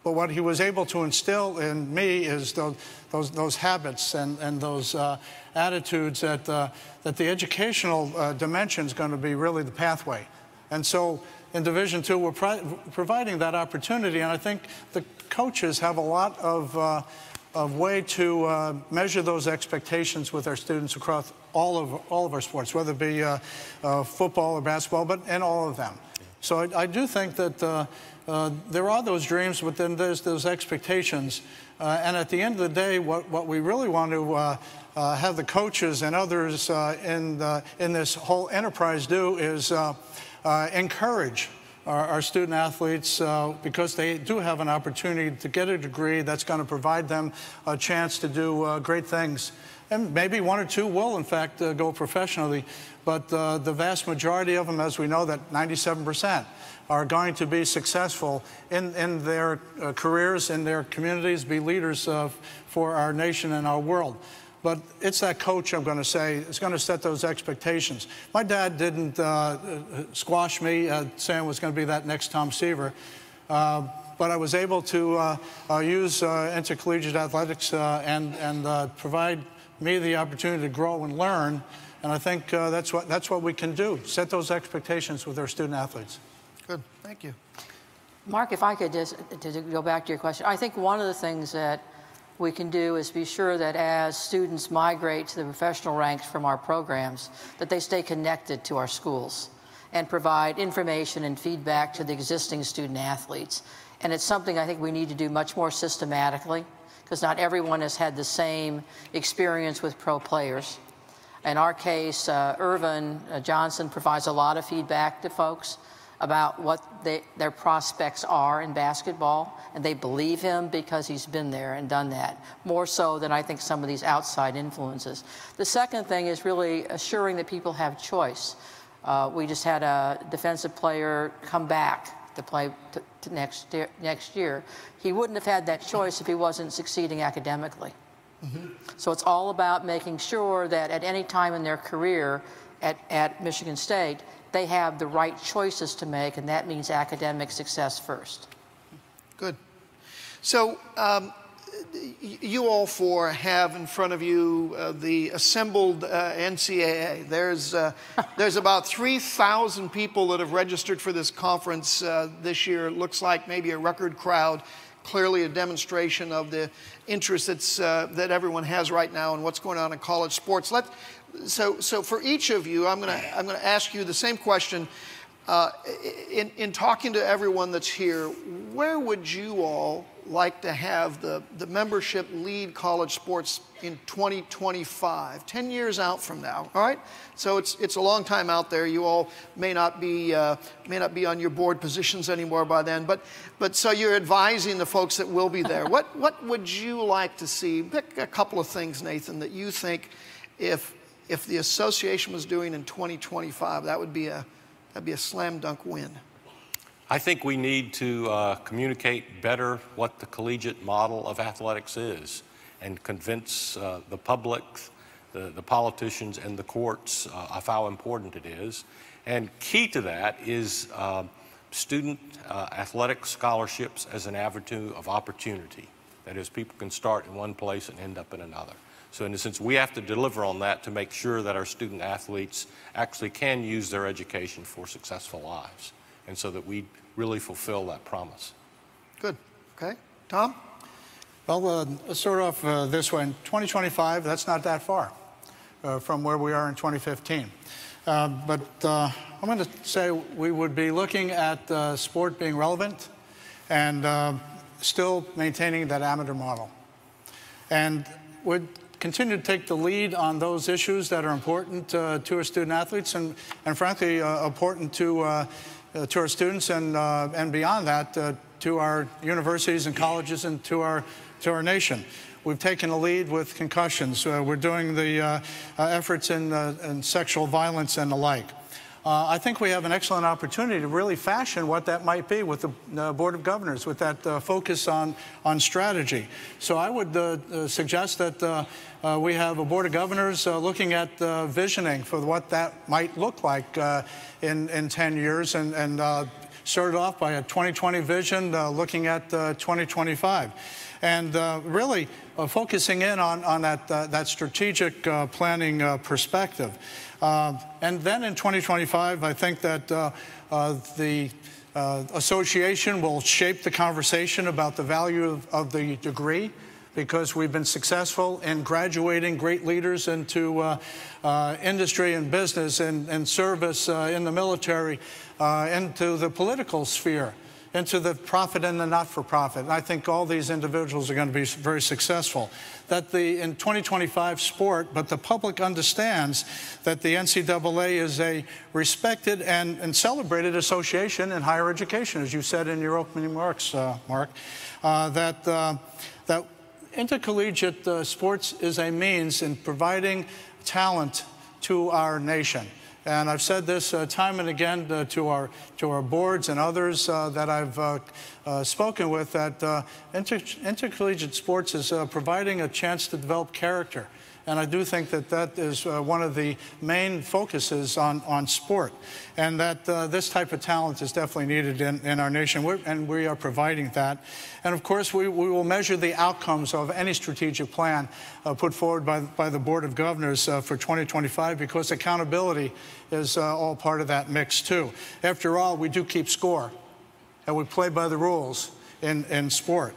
But what he was able to instill in me is those habits and those attitudes that the educational dimension is going to be really the pathway. And so in Division II, we're providing that opportunity, and I think the coaches have a lot of way to measure those expectations with our students across all of our sports, whether it be football or basketball, but in all of them. So I do think that there are those dreams, but then there's those expectations. And at the end of the day, what we really want to have the coaches and others in this whole enterprise do is encourage our student athletes because they do have an opportunity to get a degree that's going to provide them a chance to do great things. And maybe one or two will, in fact, go professionally. But the vast majority of them, as we know, that 97%, are going to be successful in their careers, in their communities, be leaders for our nation and our world. But it's that coach, I'm going to say, is going to set those expectations. My dad didn't squash me saying I was going to be that next Tom Seaver. But I was able to use intercollegiate athletics and provide me the opportunity to grow and learn. And I think that's what we can do, set those expectations with our student athletes. Good, thank you. Mark, if I could just to go back to your question, I think one of the things that we can do is be sure that as students migrate to the professional ranks from our programs, that they stay connected to our schools and provide information and feedback to the existing student athletes. And it's something I think we need to do much more systematically, because not everyone has had the same experience with pro players. In our case, Irvin Johnson provides a lot of feedback to folks about what their prospects are in basketball, and they believe him because he's been there and done that, more so than I think some of these outside influences. The second thing is really assuring that people have choice. We just had a defensive player come back to play next year. He wouldn't have had that choice if he wasn't succeeding academically. Mm-hmm. So it's all about making sure that at any time in their career at Michigan State, they have the right choices to make, and that means academic success first. Good. So you all four have in front of you the assembled NCAA. There's about 3,000 people that have registered for this conference this year. It looks like maybe a record crowd. Clearly a demonstration of the interest that everyone has right now in what's going on in college sports. So for each of you, I'm going to ask you the same question. In talking to everyone that's here, where would you all like to have the membership lead college sports in 2025, 10 years out from now? All right. So it's a long time out there. You all may not be on your board positions anymore by then. But so you're advising the folks that will be there. What would you like to see? Pick a couple of things, Nathan, that you think if the association was doing in 2025, that'd be a slam dunk win. I think we need to communicate better what the collegiate model of athletics is and convince the public, the politicians, and the courts of how important it is. And key to that is student athletic scholarships as an avenue of opportunity. That is, people can start in one place and end up in another. So in a sense, we have to deliver on that to make sure that our student athletes actually can use their education for successful lives, and so that we really fulfill that promise. Good. Okay. Tom? Well, let's start off this way. In 2025, that's not that far from where we are in 2015. But I'm going to say we would be looking at sport being relevant and still maintaining that amateur model. And would continue to take the lead on those issues that are important to our student athletes and frankly, important to our students and beyond that, to our universities and colleges and to our nation. We've taken a lead with concussions. We're doing the efforts in sexual violence and the like. I think we have an excellent opportunity to really fashion what that might be with the Board of Governors, with that focus on strategy. So I would suggest that we have a Board of Governors looking at visioning for what that might look like in 10 years and started off by a 2020 vision looking at 2025. And really focusing in on that strategic planning perspective. And then in 2025, I think that the association will shape the conversation about the value of the degree, because we've been successful in graduating great leaders into industry and business and service in the military, into the political sphere, into the profit and the not-for-profit. And I think all these individuals are going to be very successful. That in 2025 sport, but the public understands that the NCAA is a respected and celebrated association in higher education, as you said in your opening remarks, Mark, that intercollegiate sports is a means in providing talent to our nation. And I've said this time and again to our boards and others that I've spoken with, that intercollegiate sports is providing a chance to develop character. And I do think that that is one of the main focuses on sport, and that this type of talent is definitely needed in our nation, and we are providing that. And of course, we will measure the outcomes of any strategic plan put forward by the Board of Governors for 2025, because accountability is all part of that mix too. After all, we do keep score, and we play by the rules in sport.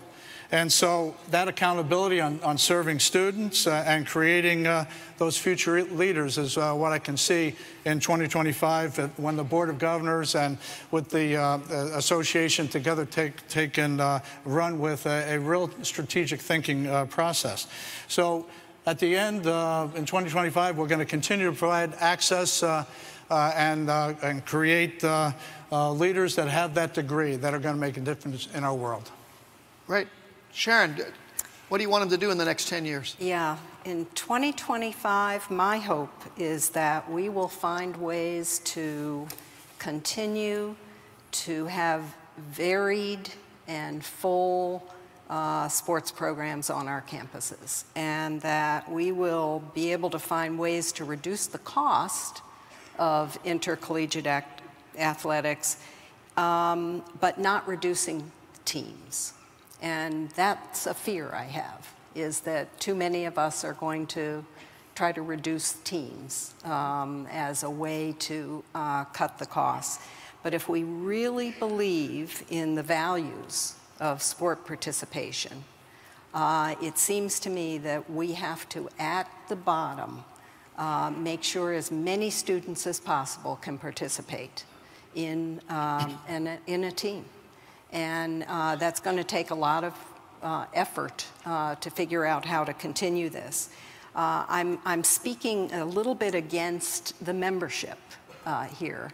And so that accountability on serving students and creating those future leaders is what I can see in 2025 when the Board of Governors and with the association together take and run with a real strategic thinking process. So at the end, in 2025, we're going to continue to provide access and create leaders that have that degree that are going to make a difference in our world. Great. Sharon, what do you want them to do in the next 10 years? Yeah, in 2025, my hope is that we will find ways to continue to have varied and full sports programs on our campuses, and that we will be able to find ways to reduce the cost of intercollegiate athletics, but not reducing teams. And that's a fear I have, is that too many of us are going to try to reduce teams as a way to cut the costs. But if we really believe in the values of sport participation, it seems to me that we have to, at the bottom, make sure as many students as possible can participate in a team. And that's going to take a lot of effort to figure out how to continue this. I'm speaking a little bit against the membership here,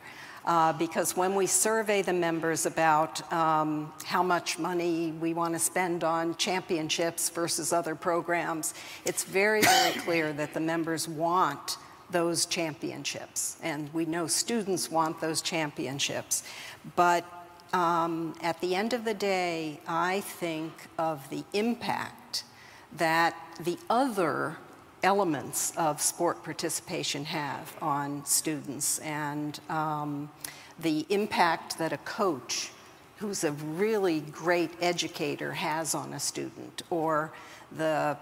because when we survey the members about how much money we want to spend on championships versus other programs, it's very, very clear that the members want those championships. And we know students want those championships. But at the end of the day, I think of the impact that the other elements of sport participation have on students, and the impact that a coach who's a really great educator has on a student, or the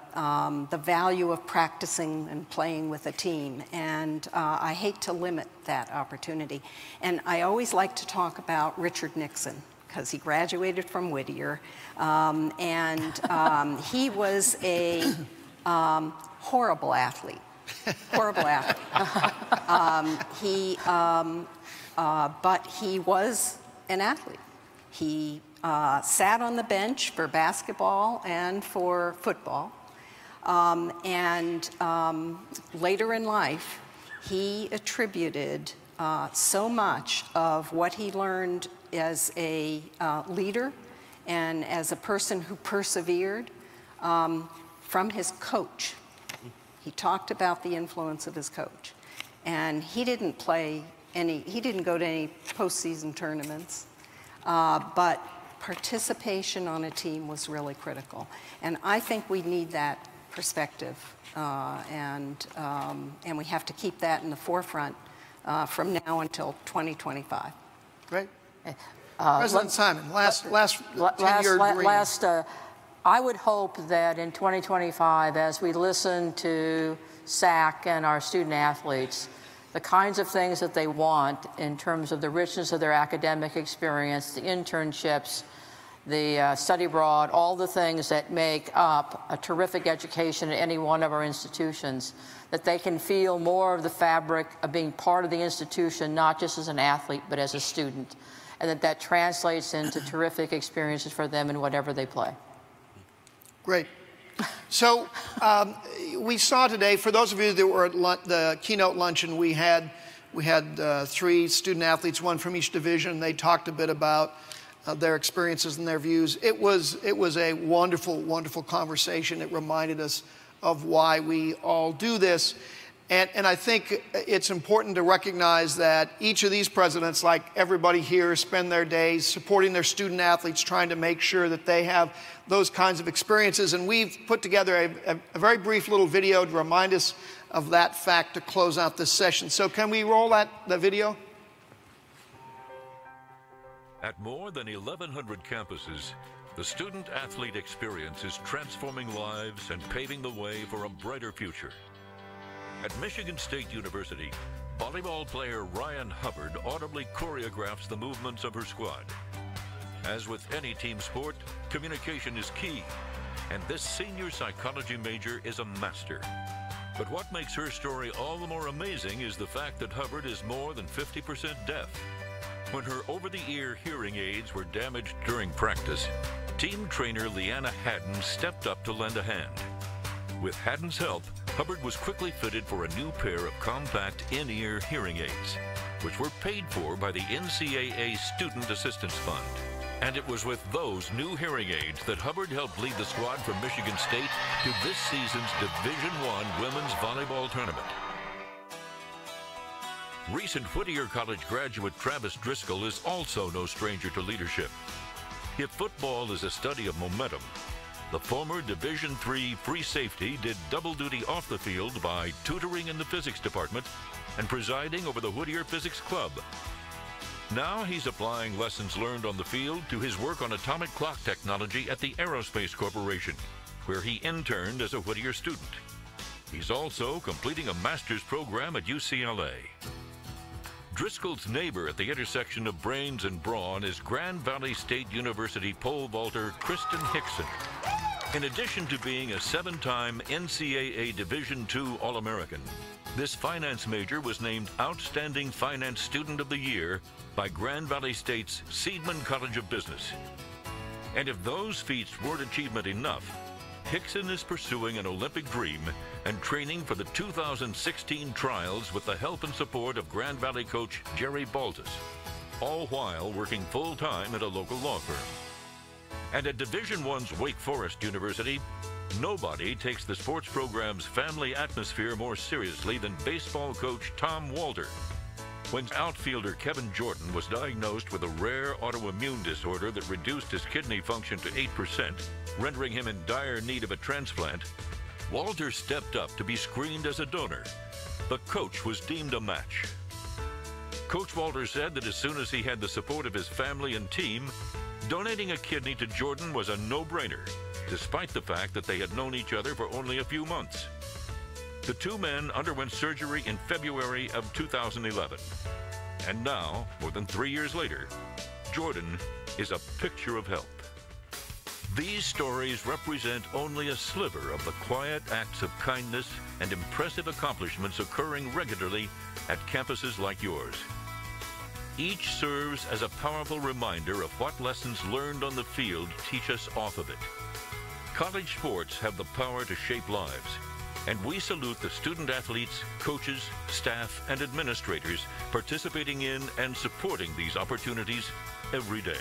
value of practicing and playing with a team. And I hate to limit that opportunity. And I always like to talk about Richard Nixon, because he graduated from Whittier, and he was a horrible athlete. Horrible athlete. But he was an athlete. He sat on the bench for basketball and for football. Later in life, he attributed so much of what he learned as a leader and as a person who persevered from his coach. He talked about the influence of his coach. And he didn't he didn't go to any postseason tournaments. But participation on a team was really critical. And I think we need that perspective, and we have to keep that in the forefront from now until 2025. Great. President Simon, last 10-year dream. I would hope that in 2025, as we listen to SAC and our student athletes, the kinds of things that they want in terms of the richness of their academic experience, the internships, the study abroad, all the things that make up a terrific education at any one of our institutions, that they can feel more of the fabric of being part of the institution, not just as an athlete, but as a student, and that translates into terrific experiences for them in whatever they play. Great. So we saw today, for those of you that were at the keynote luncheon, we had 3 student athletes, 1 from each division. They talked a bit about their experiences and their views. It was a wonderful, wonderful conversation. It reminded us of why we all do this. And I think it's important to recognize that each of these presidents, like everybody here, spend their days supporting their student athletes, trying to make sure that they have those kinds of experiences. And we've put together a very brief little video to remind us of that fact to close out this session. So can we roll the video? At more than 1,100 campuses, the student-athlete experience is transforming lives and paving the way for a brighter future. At Michigan State University, volleyball player Ryan Hubbard audibly choreographs the movements of her squad. As with any team sport, communication is key, and this senior psychology major is a master. But what makes her story all the more amazing is the fact that Hubbard is more than 50% deaf. When her over-the-ear hearing aids were damaged during practice, team trainer Leanna Haddon stepped up to lend a hand. With Haddon's help, Hubbard was quickly fitted for a new pair of compact in-ear hearing aids, which were paid for by the NCAA Student Assistance Fund. And it was with those new hearing aids that Hubbard helped lead the squad from Michigan State to this season's Division I Women's Volleyball Tournament. Recent Whittier College graduate Travis Driscoll is also no stranger to leadership. If football is a study of momentum, the former Division III free safety did double duty off the field by tutoring in the physics department and presiding over the Whittier Physics Club. Now he's applying lessons learned on the field to his work on atomic clock technology at the Aerospace Corporation, where he interned as a Whittier student. He's also completing a master's program at UCLA. Driscoll's neighbor at the intersection of brains and brawn is Grand Valley State University pole vaulter Kristen Hickson. In addition to being a 7-time NCAA Division II All-American, this finance major was named Outstanding Finance Student of the Year by Grand Valley State's Seidman College of Business. And if those feats weren't achievement enough, Hickson is pursuing an Olympic dream and training for the 2016 trials with the help and support of Grand Valley coach Jerry Baltus, all while working full-time at a local law firm. And at Division I's Wake Forest University, nobody takes the sports program's family atmosphere more seriously than baseball coach Tom Walter. When outfielder Kevin Jordan was diagnosed with a rare autoimmune disorder that reduced his kidney function to 8%, rendering him in dire need of a transplant, Walter stepped up to be screened as a donor. The coach was deemed a match. Coach Walter said that as soon as he had the support of his family and team, donating a kidney to Jordan was a no-brainer, despite the fact that they had known each other for only a few months. The two men underwent surgery in February of 2011. And now, more than 3 years later, Jordan is a picture of health. These stories represent only a sliver of the quiet acts of kindness and impressive accomplishments occurring regularly at campuses like yours. Each serves as a powerful reminder of what lessons learned on the field teach us off of it. College sports have the power to shape lives, and we salute the student athletes, coaches, staff, and administrators participating in and supporting these opportunities every day.